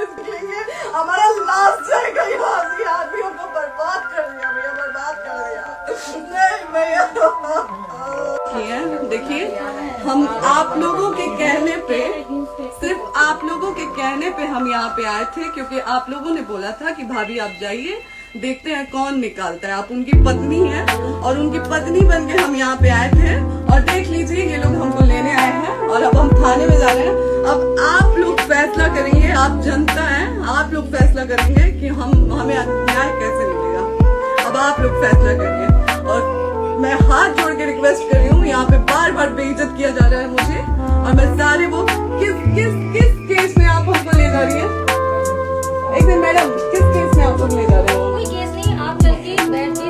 इसलिए हमारा लास्ट जाएगा यहाँ से। आदमी हमको बर्बाद कर दिया भैया, बर्बाद कर दिया। नहीं भैया देखिए, हम आप लोगों के कहने पे, सिर्फ आप लोगों के कहने पे हम यहाँ पे आए थे, क्योंकि आप लोगों ने बोला था कि भाभी आप जाइए, देखते हैं कौन निकालता है। आप उनकी पत्नी हैं और उनकी पत्नी बन के हम यहाँ पे आए थे। और देख लीजिए ये लोग हमको लेने आए हैं और अब हम थाने में जा रहे हैं। अब आप लोग फैसला करेंगे, आप जनता हैं, आप लोग फैसला करेंगे कि हमें न्याय कैसे मिलेगा। अब आप लोग फैसला करिए। और मैं हाथ जोड़ के रिक्वेस्ट कर रही हूँ, यहाँ पे बार बार बेइज्जत किया जा रहा है मुझे। और मैं सारे वो किस केस में आप हमको ले जा रही है? एक दिन मैडम, किस केस में आप लोग ले जा रहे हो? कोई केस नहीं, आप चल के बैठ के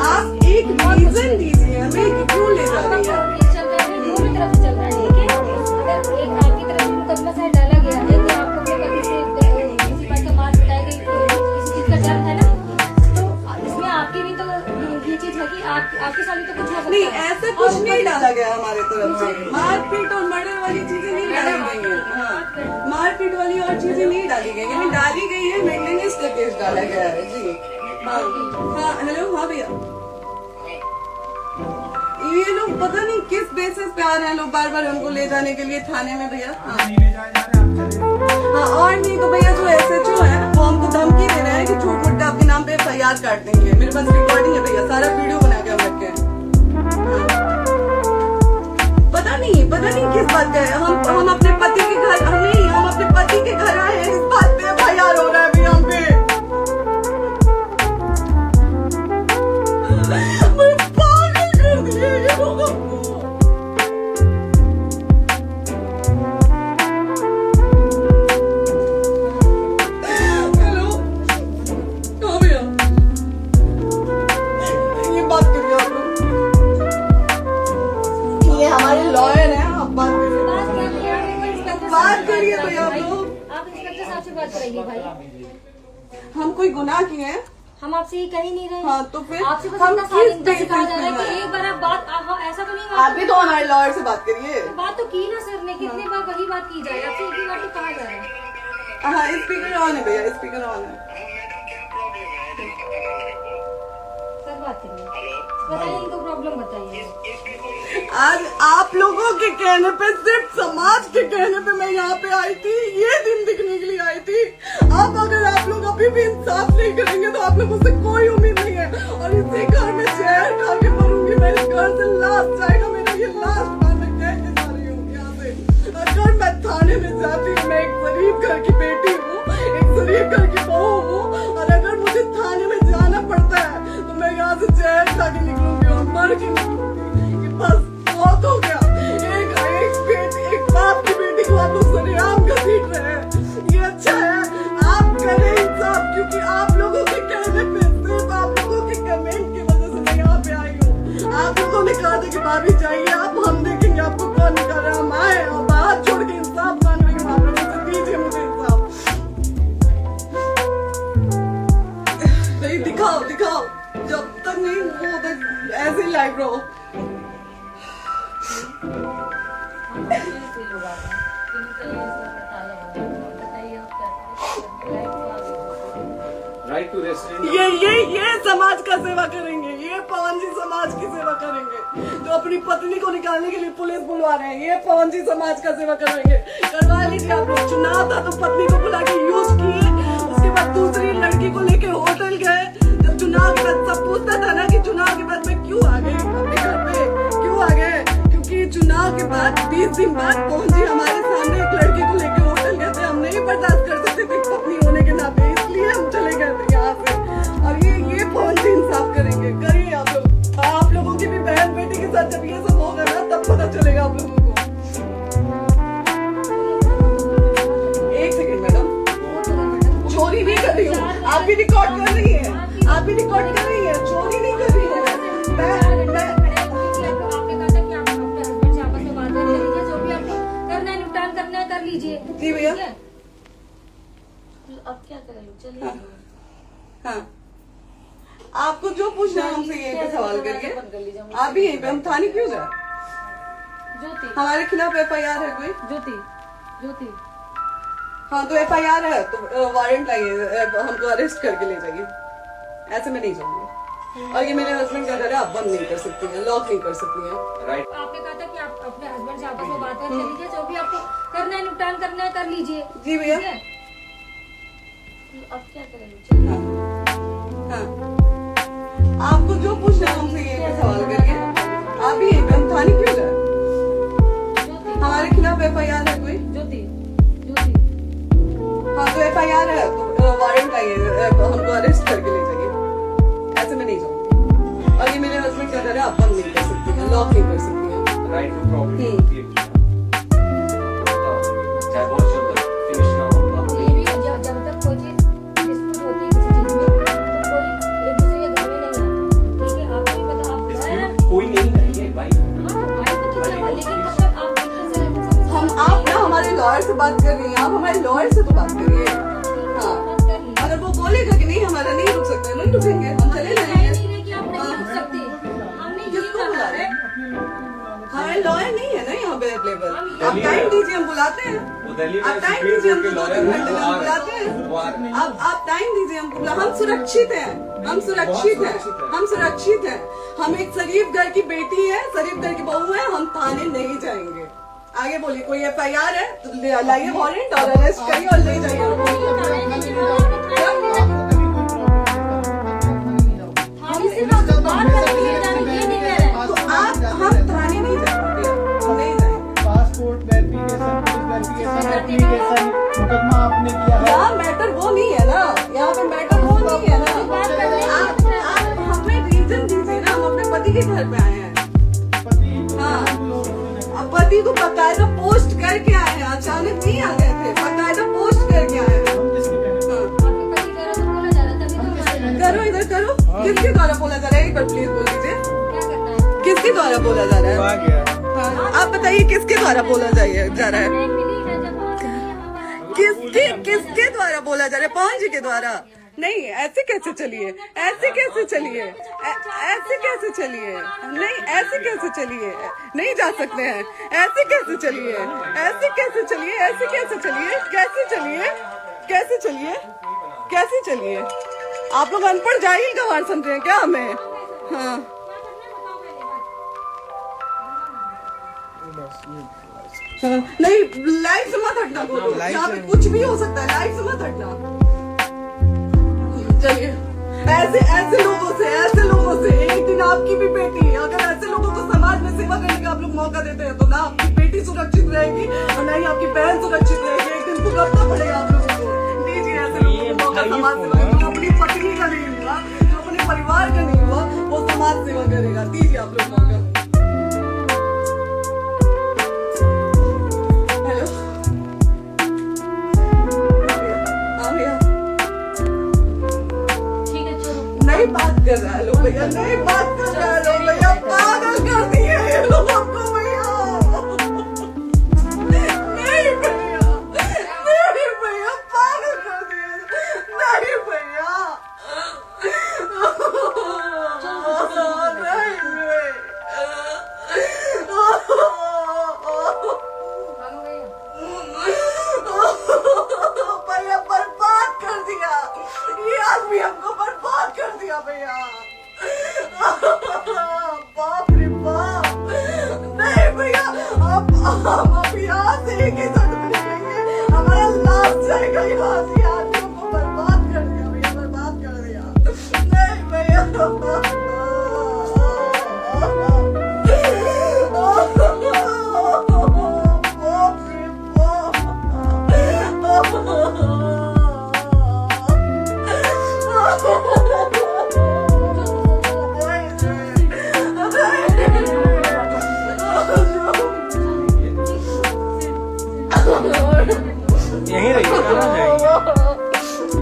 आप एक रीजन दीजिए हमें कि क्यों ले जा रही है। दोनों तरफ से चल रहा है, ठीक है। अगर एक आपकी तरफ से मुकदमा शायद डाला गया है कि आपको अपने पति से किसी बात का मार पिटाई गई, किसी चीज का डर है ना, तो इसमें आपकी भी तो ये चीज है कि आपके साथ तो कुछ हो सकता नहीं, है। ऐसा कुछ नहीं डाला गया हमारे तरफ से। मारपीट और मर्डर वाली चीजें नहीं डाली गई है। हाँ, मारपीट वाली और चीजें नहीं डाली गई है। डाली गई है मेंटेनेंस का केस डाला गया है जी। हाँ हेलो, हाँ भैया, ये लोग पता नहीं किस बेसिस पे आ रहे हैं लोग बार बार हमको ले जाने के लिए थाने में भैया। हाँ, और नहीं तो भैया जो SHO है वो हमको धमकी दे रहे हैं कि छोट मोटे आपके नाम पे FIR काट देंगे। मेरे पास रिकॉर्डिंग है भैया, सारा वीडियो बना के हम रखे हैं। पता नहीं किस बात का है। हम अपने पति के घर, हम अपने पति के घर आए हैं, इस बात पे FIR हो रहा है भैया हम पे। हम कोई गुनाह किए हैं? हम आपसे ये कह ही नहीं रहे। हाँ, तो फिर आपसे बस हम इतना सारी किस सिखाया जा रहा है बेसिस कि पे एक बार आप बात ऐसा तो नहीं आप भी तो हमारे लॉयर से बात करिए। बात तो की ना सर ने, कितनी बार वही बात की जाए, आपसे एक ही बार तो कहा जा रहा है। हाँ, स्पीकर ऑन है भैया, स्पीकर ऑन है। सर बात करिए, बताइए इनको प्रॉब्लम बताइए। आज आप लोगों के कहने पे, सिर्फ समाज के कहने पे मैं यहाँ पे आई थी, ये दिन दिखने के लिए आई थी। अब अगर आप लोग अभी भी इंसाफ नहीं करेंगे तो आप लोगों से कोई उम्मीद नहीं है। और इसी घर में जहर खा के मरूंगी, मेरे घर से लाश जाएगा मेरा। ये लास्ट बार मैं कह के जा रही हूँ यहाँ से। अगर मैं थाने में जाती हूँ, मैं एक गरीब घर की बेटी हूँ, एक गरीब घर की बहू हूँ, और अगर मुझे थाने में जाना पड़ता है तो मैं यहाँ से जहर खा के निकलूंगी और मर के निकलूंगी। बस बहुत हो गया। एक बाप की बेटी को आप लोग सरेआम घसीट रहे हैं, ये अच्छा है? आप करें इंसाफ, क्योंकि आप लोगों के कहने पे, सिर्फ आप लोगों के कमेंट की वजह से मैं यहाँ पे आई हूँ। आप लोगों ने कहा था कि भाभी चाहिए आप, हम देखेंगे आपको कौन निकाल रहा है। हम आए और हाथ छोड़ के इंसाफ मांग रहे हैं। आप लोगों से दीजिए मुझे इंसाफ। नहीं, दिखाओ, जब तक नहीं वो तक ऐसे ही लाइव रहो। Right to rest. ये समाज का सेवा करेंगे, ये पवन जी समाज की सेवा करेंगे, जो अपनी पत्नी को निकालने के लिए पुलिस बुलवा रहे हैं। ये पवन जी समाज का सेवा करेंगे। करवा लीजिए आप लोग। चुनाव था तो पत्नी को बुला के यूज किए, उसके बाद दूसरी लड़की को लेके होटल गए। जब चुनाव के बाद सब पूछता था ना कि चुनाव के बाद में क्यों आ गए अपने घर पे, क्यों आ गए? क्योंकि चुनाव के बाद 20 दिन बाद पवन जी हमारे सामने एक लड़की को लेके होटल गए थे। हम नहीं बर्दाश्त कर सकते थे पत्नी होने के नाते, इसलिए हम चले गए थे यहाँ से। और ये पवन जी इंसाफ करेंगे। करिए आप लोग। आप लोगों की भी बहन बेटी के साथ जब ये सब होगा ना, तब पता चलेगा आप लोगों को। एक सेकंड मैडम, चोरी नहीं कर रही हूँ। आप भी रिकॉर्ड कर रही है, आप भी रिकॉर्ड कर रही है, चोरी नहीं कर रही है। जी भैया, अब क्या करें? चलिए। हाँ, आपको जो पूछना है हमसे ये पे सवाल करिए। आप भी यहीं पे, हम थाने क्यों जाए? ज्योति हमारे खिलाफ FIR है कोई? ज्योति ज्योति हाँ तो FIR है तो वारंट लाइए, हमको अरेस्ट करके ले जाइए। ऐसे में नहीं जाऊंगी। और ये मेरे हस्बैंड का घर है, आप बंद नहीं कर सकती हैं, लॉक नहीं कर सकती हैं। राइट। आपने कहा था कि आप अपने हस्बैंड से आपस में बात कर लीजिए, जो भी आपको करना है निपटान करना है कर लीजिए। जी भैया। ठीक है? अब क्या करेंगे? हाँ। आपको जो पूछना है हमसे ये सवाल करिए। आप भी हम थाने क्यों जाए? ज्योति हमारे खिलाफ FIR है कोई? ज्योति ज्योति हाँ तो FIR है तो वारंट लाइए, हमको अरेस्ट करके ले जाइए। ऐसे में नहीं जाऊंगी। और ये मेरे हस्बैंड का घर है, आप बंद नहीं कर सकती हैं, लॉक नहीं कर सकती हैं। राइट टू प्रॉपर्टी चाहे बहुत जल्द फिनिश ना हो। ये भी जब तक कोई चीज डिस्प्यूट होती है किसी चीज में तो कोई एक दूसरे के घर में नहीं आता। ठीक है? आपको भी पता, आप गए हैं। कोई नहीं है ये भाई। हाँ, भाई को तो चलता, लेकिन तब तक आप एक दूसरे से आप ना हमारे लॉयर से बात कर रही हैं, आप हमारे लॉयर से तो बात करिए। हाँ, बात कर लीजिए। अगर वो बोलेगा कि नहीं हमारा नहीं रुक सकता, नहीं रुकेंगे, हम चले जाएंगे। नहीं है कि आप नहीं रुक सकते। हमने ये किसको कहा बुला है। रहे हैं? हमारे लॉयर नहीं है ना यहाँ पे अवेलेबल। आप दिल्ली टाइम में- दीजिए, हम बुलाते हैं। वो दिल्ली में आप टाइम सुप्रीम दीजिए, कोर्ट के हम लॉयर दो-तीन हैं, घंटे वो में आ बुलाते रहे हैं। वो आ रहे हैं। आप टाइम दीजिए हमको, हम सुरक्षित हैं, हम सुरक्षित हैं, हम सुरक्षित हैं। हम एक शरीफ घर की बेटी है, शरीफ घर की बहू है, हम थाने नहीं जाएंगे। आगे बोलिए, कोई FIR है तो लाइए वारंट और अरेस्ट करिए और ले जाइए। हम सिर्फ आपको बात करके ले जा रहे हैं, ये नहीं कह रहे हैं। तो आप हम थाने नहीं जाएंगे, हम नहीं जाएंगे। Passport verification, police verification, application, मुकदमा आपने किया है। यहाँ मैटर वो नहीं है ना, यहाँ पे मैटर वो नहीं है ना। बात करने आप हमें रीजन दीजिए ना, हम अपने पति के घर पे आए हैं। पति हाँ। लोग हैं। अब पति को बकायदा पोस्ट करके आए हैं, अचानक नहीं आ गए थे, बकायदा पोस्ट करके आए हैं। हम किसके कहने? हाँ। आपके पति कह रहे तो बोला जा रहा है, तभी तो हमारे करो इधर करो, किसके द्वारा बोला जा रहा है, एक बार प्लीज बोल दीजिए, क्या करना है। किसके द्वारा बोला जा रहा आ है? गया। हाँ, आप बताइए किसके द्वारा बोला जा रहा है? नहीं मिली है जब किसके द्वारा बोला जा रहा है? पवन जी के द्वारा? नहीं, ऐसे कैसे चलिए, ऐसे कैसे चलिए, ऐसे कैसे चलिए, नहीं ऐसे कैसे चलिए, नहीं जा सकते हैं, ऐसे कैसे चलिए, ऐसे कैसे चलिए, ऐसे कैसे चलिए, कैसे चलिए, कैसे चलिए, कैसे चलिए? आप लोग अनपढ़ जाहिल गंवार समझ रहे हैं क्या हमें? हाँ, हाँ, नहीं लाइफ से मत हटना, बोलो यहाँ पे कुछ भी हो सकता है, लाइफ से मत हटना। चलिए, ऐसे लोगों से एक दिन आपकी भी बेटी है, अगर ऐसे लोगों को समाज में सेवा करने का आप लोग मौका देते हैं तो ना आपकी बेटी सुरक्षित रहेगी और ना ही आपकी बहन सुरक्षित रहेगी। एक दिन भुगतना पड़ेगा आप लोगों को। दीजिए ऐसे लोगों को मौका, समाज सेवा, जो अपनी पत्नी का नहीं हुआ, जो अपने परिवार का नहीं हुआ, वो समाज सेवा करेगा। दीजिए आप लोग मौका। हेलो, हाँ भैया, ठीक है चलो। नहीं बात कर रहा है लोग भैया, नहीं बात कर रहा है लोग भैया, पागल कर दिए ये लोग हमको भैया। नहीं भैया, नहीं भैया, पागल कर दिए, नहीं भैया, भागो भैया। भैया बर्बाद कर दिया, ये आदमी हमको बर्बाद कर दिया भैया। बाप रे बाप, नहीं भैया, अब यहाँ से एक ही साथ मिलेंगे, हमारा लास्ट जाएगा यहाँ से। आदमी हमको बर्बाद कर दिया भैया, बर्बाद कर दिया। नहीं भैया, बाप रे यहीं रहिए, कहाँ जाएंगे?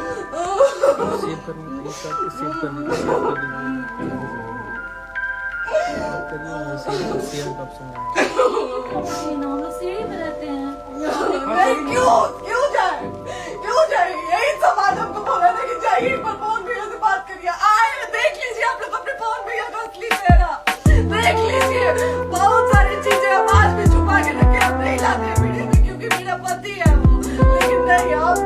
सेव करने सेव करने ये हम लोग सीढ़ी पे रहते हैं। क्यों जाए यही सवाल हमको बोला था कि जाइए पर पवन भैया से बात करिए। आए देख लीजिए आप लोग अपने पवन भैया का असली चेहरा देख लीजिए। बहुत सारी चीजें हम आज भी छुपा के रखे, हम नहीं लाते मीडिया में क्योंकि मेरा पति है वो, लेकिन नहीं आप